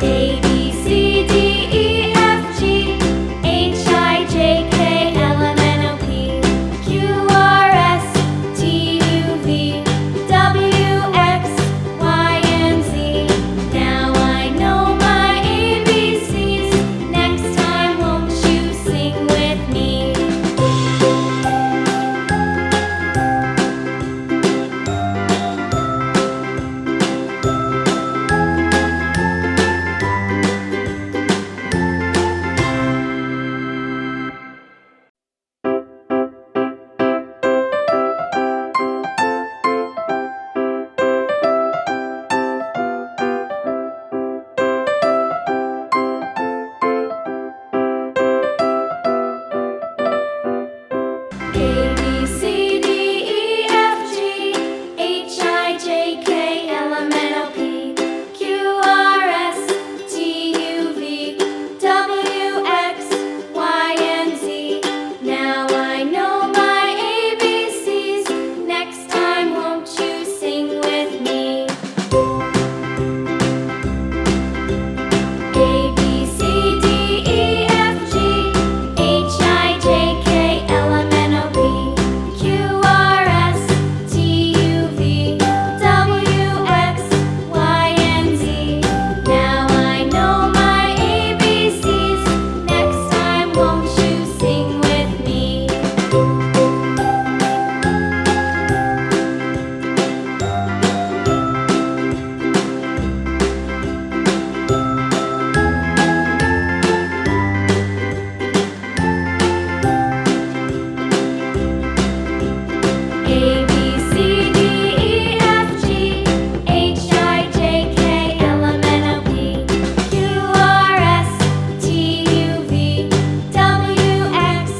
A, B, C, D, E, F, G, H, I, J, K, L, M, N, O, P, Q, R, S, T, U, V, W, X, Y, and Z. Now I know my ABCs. Next time, won't you sing with me? A, B, C, D, E, F, G, H, I, J, K, L, M, N, O, P, Q, R, S, T, U, V, W, X, Y, and Z. Now I know my ABCs. Next time, won't you sing with me? A, B, C, D, E, F, G, H, I, J, K, L, M, N, O, P, Q, R, S, T, U, V, W, X, Y, and Z. Now I know my ABCs. Next time, won't you sing with me? A, B, C, D, E, F, G, H, I, J, K, L, M, N, O, P, Q, R, S, T, U, V, W, X,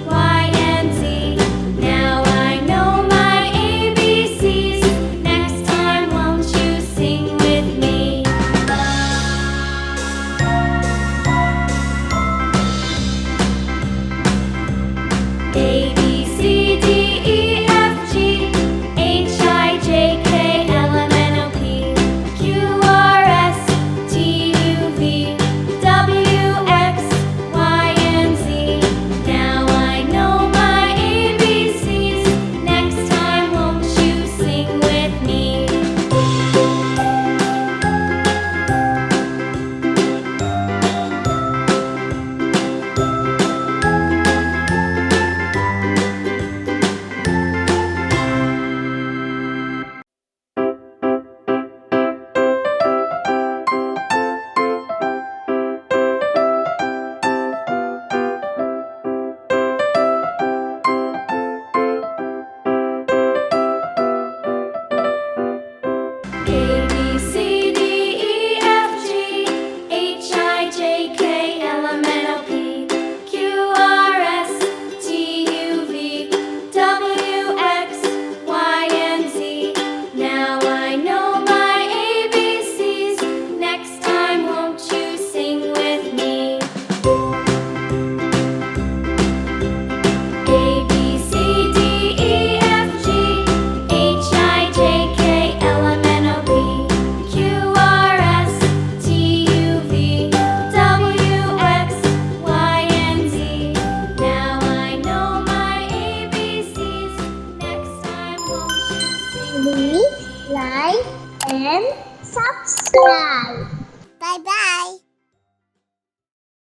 Y, and Z. Now I know my ABCs. Next time, won't you sing with me? A, B, C, D, E, F, G, H, I, J, K, L, M, N, O, P, Q, R, S, T, U, V, W, X, Y, and Z. Now I know my ABCs. Next time, won't you sing with me? A, B, C, D, E, F, G, H, I, J, K, L, M, N, O, P, Q, R, S, T, U, V, W, X, Y, and Z. Now I know my ABCs. Next time, won't you sing with me? A, B, C, D, E, F, G, H, I, J, K, L, M, N, O, P, Q, R, S, T, U, V, W, X, Y, and Z. Now I know my ABCs. Next time, won't you sing? Please like and subscribe.